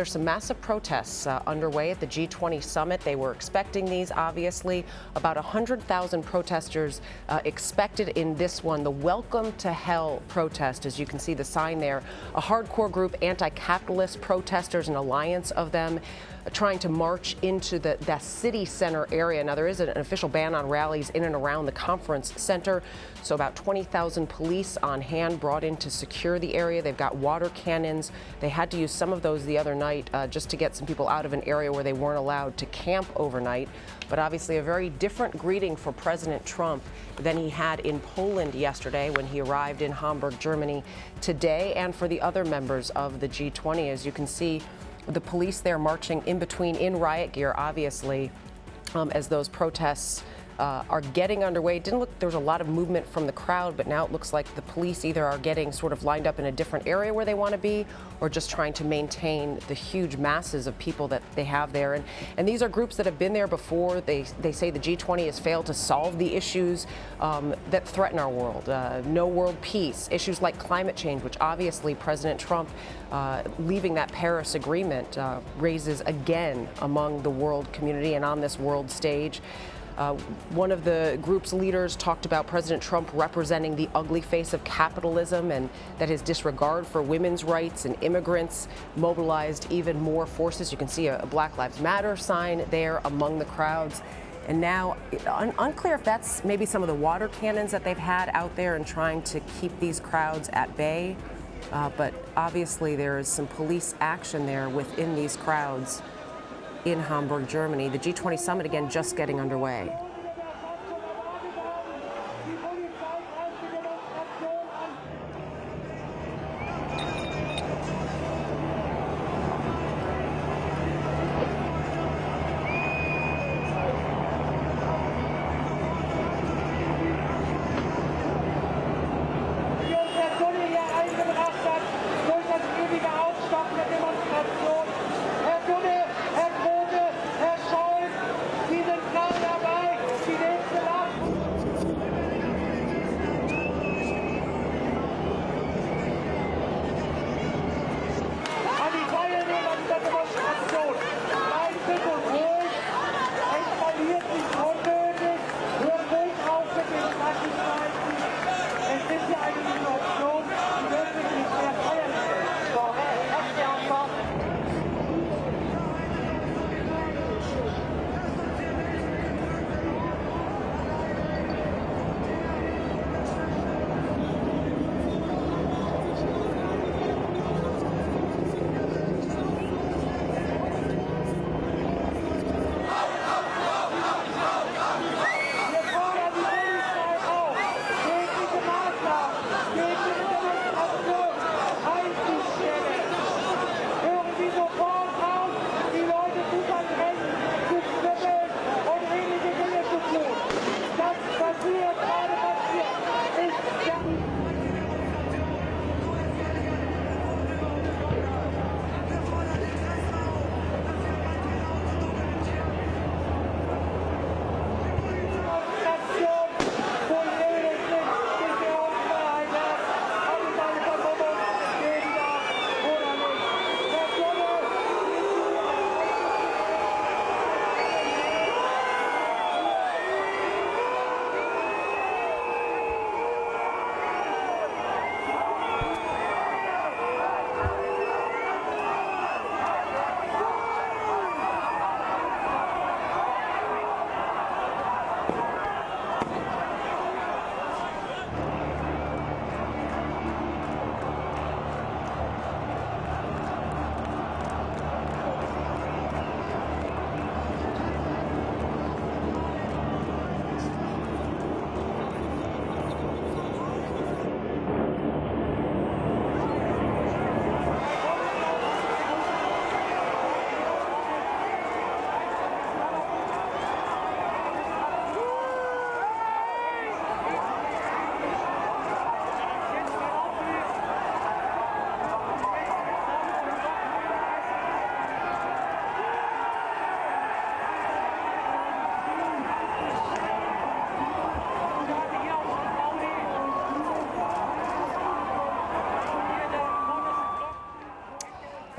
There's some massive protests underway at the G20 summit. They were expecting these, obviously. About 100,000 protesters expected in this one, the Welcome to Hell protest. As you can see the sign there, a hardcore group, anti-capitalist protesters, an alliance of them, trying to march into the city center area. Now, there is an official ban on rallies in and around the conference center, so about 20,000 police on hand brought in to secure the area. They've got water cannons. They had to use some of those the other night just to get some people out of an area where they weren't allowed to camp overnight. But obviously a very different greeting for President Trump than he had in Poland yesterday when he arrived in Hamburg, Germany today, and for the other members of the G20. As you can see, the police there marching in between in riot gear, obviously, as those protests are getting underway. It didn't look there was a lot of movement from the crowd, but now it looks like the police either are getting sort of lined up in a different area where they want to be, or just trying to maintain the huge masses of people that they have there. And these are groups that have been there before. They say the G20 has failed to solve the issues that threaten our world. No world peace, issues like climate change, which obviously President Trump leaving that Paris Agreement raises again among the world community and on this world stage. One of the group's leaders talked about President Trump representing the ugly face of capitalism, and that his disregard for women's rights and immigrants mobilized even more forces. You can see a Black Lives Matter sign there among the crowds. And now, unclear if that's maybe some of the water cannons that they've had out there and trying to keep these crowds at bay. But obviously there is some police action there within these crowds in Hamburg, Germany. The G20 summit, again, just getting underway.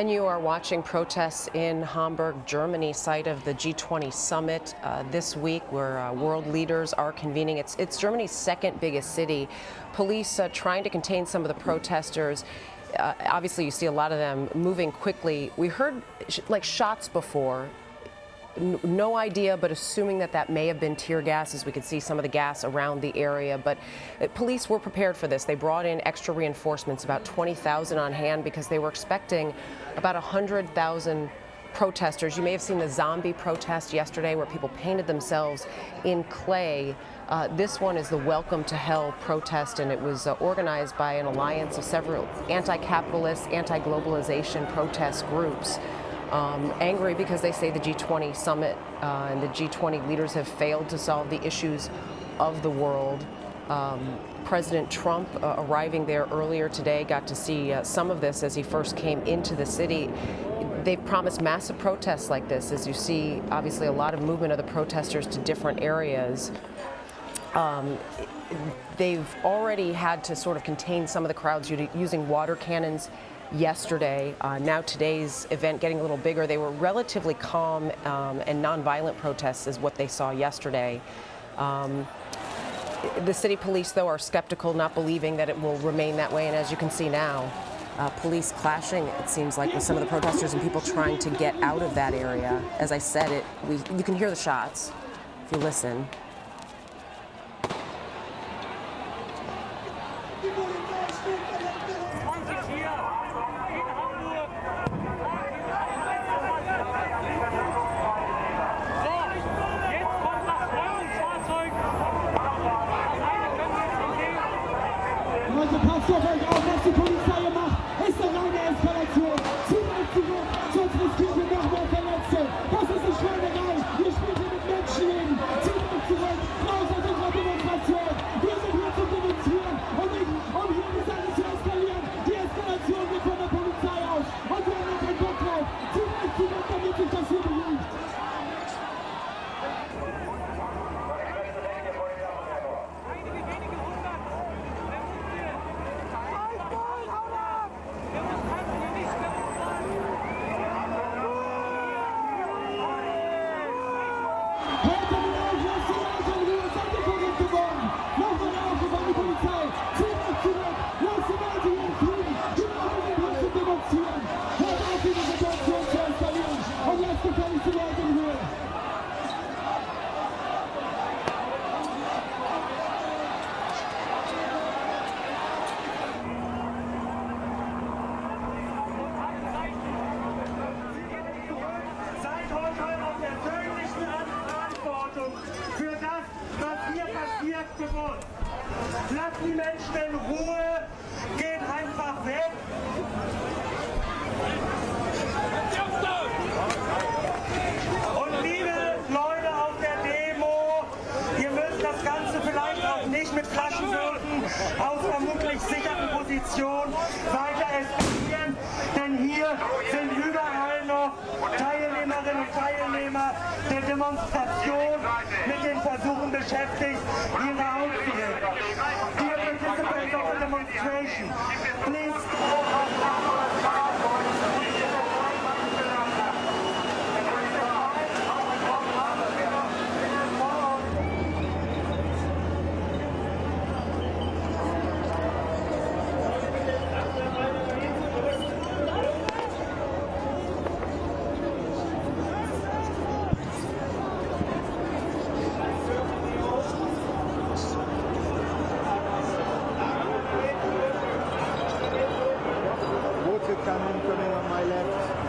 And you are watching protests in Hamburg, Germany, site of the G20 summit this week, where world leaders are convening. It's Germany's second biggest city. Police trying to contain some of the protesters. Obviously, you see a lot of them moving quickly. We heard like shots before. No idea, but assuming that may have been tear gas, as we could see some of the gas around the area. But police were prepared for this. They brought in extra reinforcements, about 20,000 on hand, because they were expecting about 100,000 protesters. You may have seen the zombie protest yesterday where people painted themselves in clay. This one is the Welcome to Hell protest, and it was organized by an alliance of several anti-capitalist, anti-globalization protest groups. Angry because they say the G20 summit and the G20 leaders have failed to solve the issues of the world. President Trump arriving there earlier today got to see some of this as he first came into the city. They've promised massive protests like this, as you see obviously a lot of movement of the protesters to different areas. They've already had to sort of contain some of the crowds using water cannons yesterday. Now today's event getting a little bigger. They were relatively calm and nonviolent protests is what they saw yesterday. The city police, though, are skeptical, not believing that it will remain that way. And as you can see now, police clashing, it seems like, with some of the protesters and people trying to get out of that area. As I said, you can hear the shots if you listen. Also passt auf euch auf, was die Polizei hier macht, ist eine reine Eskalation. Zieht euch zurück, sonst riskiert ihr noch mehr Verletzte. Das ist eine Schweinerei, ihr spielt hier mit Menschenleben. Zieht euch zurück, raus aus unserer Demonstration. Wir sind hier zum Demonstrieren und nicht, um hier die Sache zu eskalieren. Die Eskalation geht von der Polizei aus und wir haben keinen Bock drauf. Zieht euch zurück, damit sich das hier beruhigt. Für das, was hier passiert, bewusst. Lasst die Menschen in Ruhe, geht einfach weg. Und liebe Leute auf der Demo, ihr müsst das Ganze vielleicht auch nicht mit Flaschenwürfen aus vermutlich sicherten Positionen weiter eskalieren, denn hier sind überall noch Teilnehmerinnen und Teilnehmer der Demonstration mit den Versuchen beschäftigt, ihre Haut zu heben. Dear participants of the demonstration, please. Coming on my left.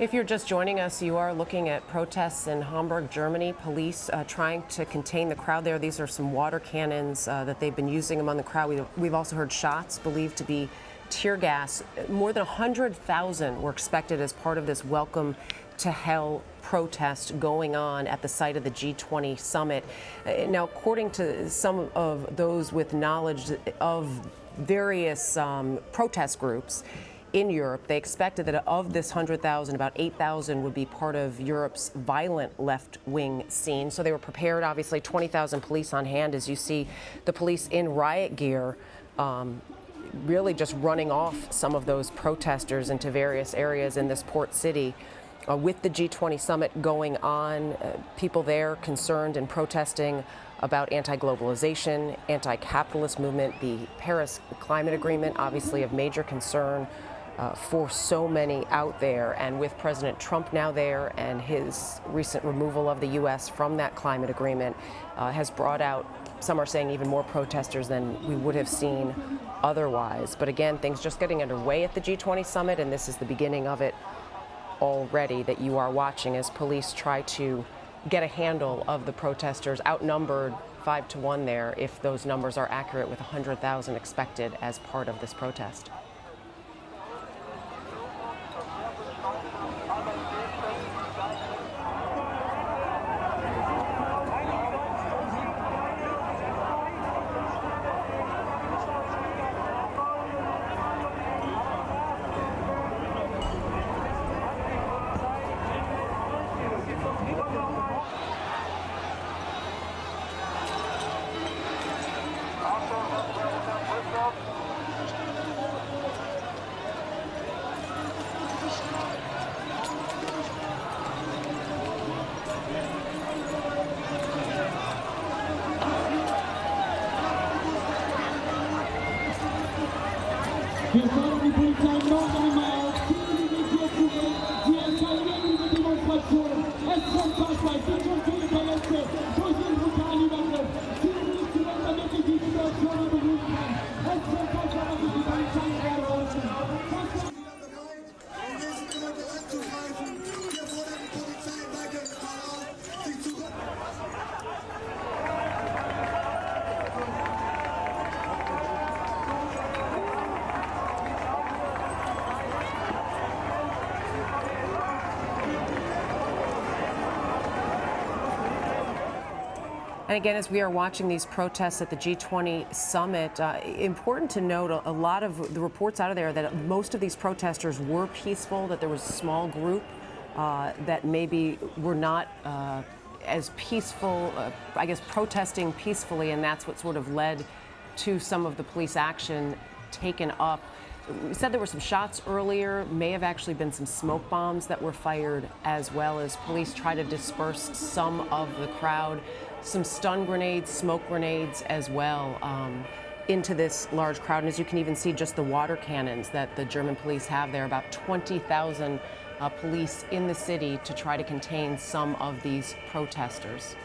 If you're just joining us, you are looking at protests in Hamburg, Germany. Police trying to contain the crowd there. These are some water cannons that they've been using among the crowd. We've also heard shots believed to be tear gas. More than 100,000 were expected as part of this Welcome to Hell protest going on at the site of the G20 summit. Now, according to some of those with knowledge of various protest groups in Europe, they expected that of this 100,000, about 8,000 would be part of Europe's violent left-wing scene. So they were prepared, obviously, 20,000 police on hand, as you see the police in riot gear really just running off some of those protesters into various areas in this port city. With the G20 summit going on, people there concerned and protesting about anti-globalization, anti-capitalist movement, the Paris Climate Agreement, obviously of major concern for so many out there. And with President Trump now there and his recent removal of the U.S. from that climate agreement has brought out, some are saying, even more protesters than we would have seen otherwise. But again, things just getting underway at the G20 summit, and this is the beginning of it already that you are watching as police try to get a handle of the protesters, outnumbered 5-1 there, if those numbers are accurate, with 100,000 expected as part of this protest. Wir fordern die Polizei noch einmal auf, ziehen Sie nicht hier zurück, Sie eskalieren diese Demonstration. Es ist unfassbar, es sind schon viele Verletzte durch den brutalen Übergriff. Ziehen Sie nicht zurück, damit ich die Situation beruhigen kann. Es ist unfassbar, was sich die Polizei gerade äußert. Wir sind immer bereit zu greifen. Wir fordern die Polizei weiter auf, sich zurück. And again, as we are watching these protests at the G20 summit, important to note a lot of the reports out of there that most of these protesters were peaceful, that there was a small group that maybe were not as peaceful, I guess, protesting peacefully, and that's what sort of led to some of the police action taken up. We said there were some shots earlier, may have actually been some smoke bombs that were fired as well, as police try to disperse some of the crowd. Some stun grenades, smoke grenades as well into this large crowd. And as you can even see, just the water cannons that the German police have there, about 20,000 police in the city to try to contain some of these protesters.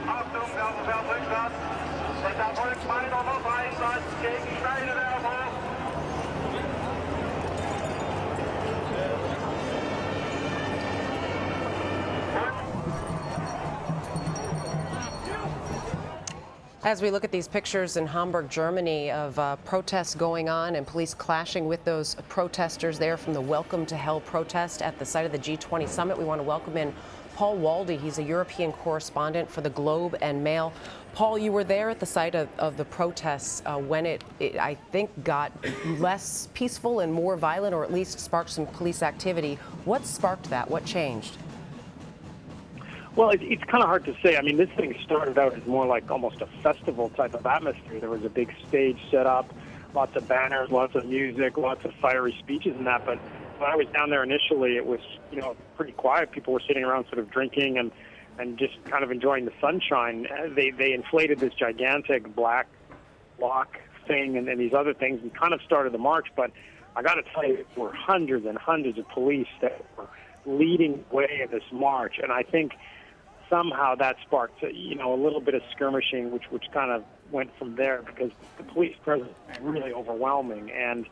Achtung, Rückwärts. Es erfolgt weiter Waffeneinsatz gegen Steinewerfer. As we look at these pictures in Hamburg, Germany, of protests going on and police clashing with those protesters there from the Welcome to Hell protest at the site of the G20 summit, we want to welcome in Paul Walde. He's a European correspondent for the Globe and Mail. Paul, you were there at the site of the protests when it, I think, got less peaceful and more violent, or at least sparked some police activity. What sparked that? What changed? Well, it's kind of hard to say. I mean, this thing started out as more like almost a festival type of atmosphere. There was a big stage set up, lots of banners, lots of music, lots of fiery speeches and that. But when I was down there initially, it was, pretty quiet. People were sitting around sort of drinking and just kind of enjoying the sunshine. They inflated this gigantic black block thing and these other things and kind of started the march. But I got to tell you, there were hundreds and hundreds of police that were leading the way in this march. And I think somehow that sparked, a little bit of skirmishing, which kind of went from there because the police presence was really overwhelming, and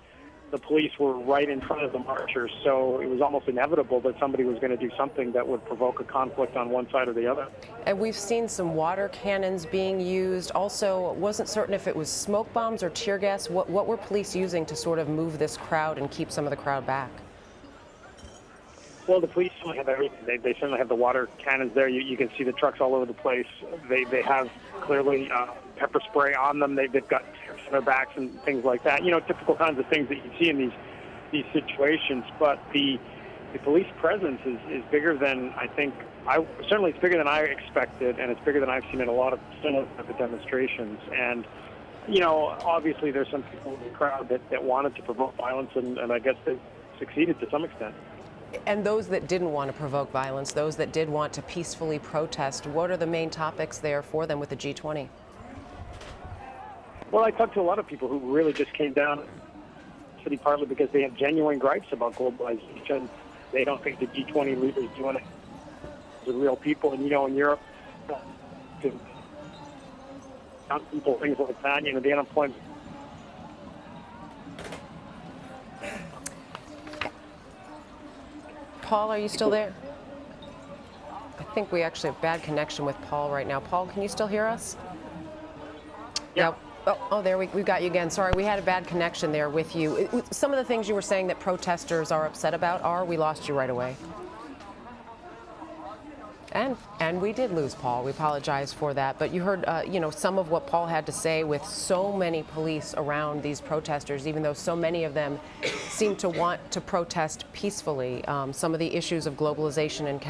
the police were right in front of the marchers, so it was almost inevitable that somebody was going to do something that would provoke a conflict on one side or the other. And we've seen some water cannons being used. Also, wasn't certain if it was smoke bombs or tear gas. What were police using to sort of move this crowd and keep some of the crowd back? Well, the police certainly have everything. They certainly have the water cannons there. You can see the trucks all over the place. They have clearly pepper spray on them. They've got tips on their backs and things like that. Typical kinds of things that you see in these situations. But the police presence is bigger than I think. Certainly it's bigger than I expected, and it's bigger than I've seen in a lot of similar type of demonstrations. And obviously there's some people in the crowd that wanted to provoke violence, and I guess they succeeded to some extent. And those that didn't want to provoke violence, those that did want to peacefully protest, what are the main topics there for them with the G20? Well, I talked to a lot of people who really just came down to the city partly because they have genuine gripes about globalization. They don't think the G20 leaders doing it with real people. And, in Europe, young people, things like that, the unemployment. Paul, are you still there? I think we actually have bad connection with Paul right now. Paul, can you still hear us? Yeah. Oh, there we've got you again. Sorry, we had a bad connection there with you. Some of the things you were saying that protesters are upset about we lost you right away. And we did lose Paul. We apologize for that. But you heard, some of what Paul had to say with so many police around these protesters, even though so many of them seem to want to protest peacefully. Some of the issues of globalization and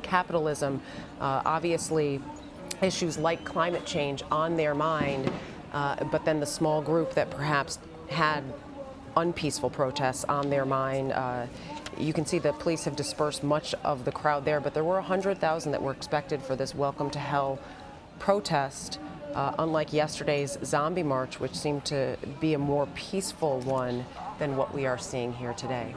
capitalism, obviously issues like climate change on their mind, but then the small group that perhaps had unpeaceful protests on their mind. You can see the police have dispersed much of the crowd there, but there were 100,000 that were expected for this Welcome to Hell protest, unlike yesterday's zombie march, which seemed to be a more peaceful one than what we are seeing here today.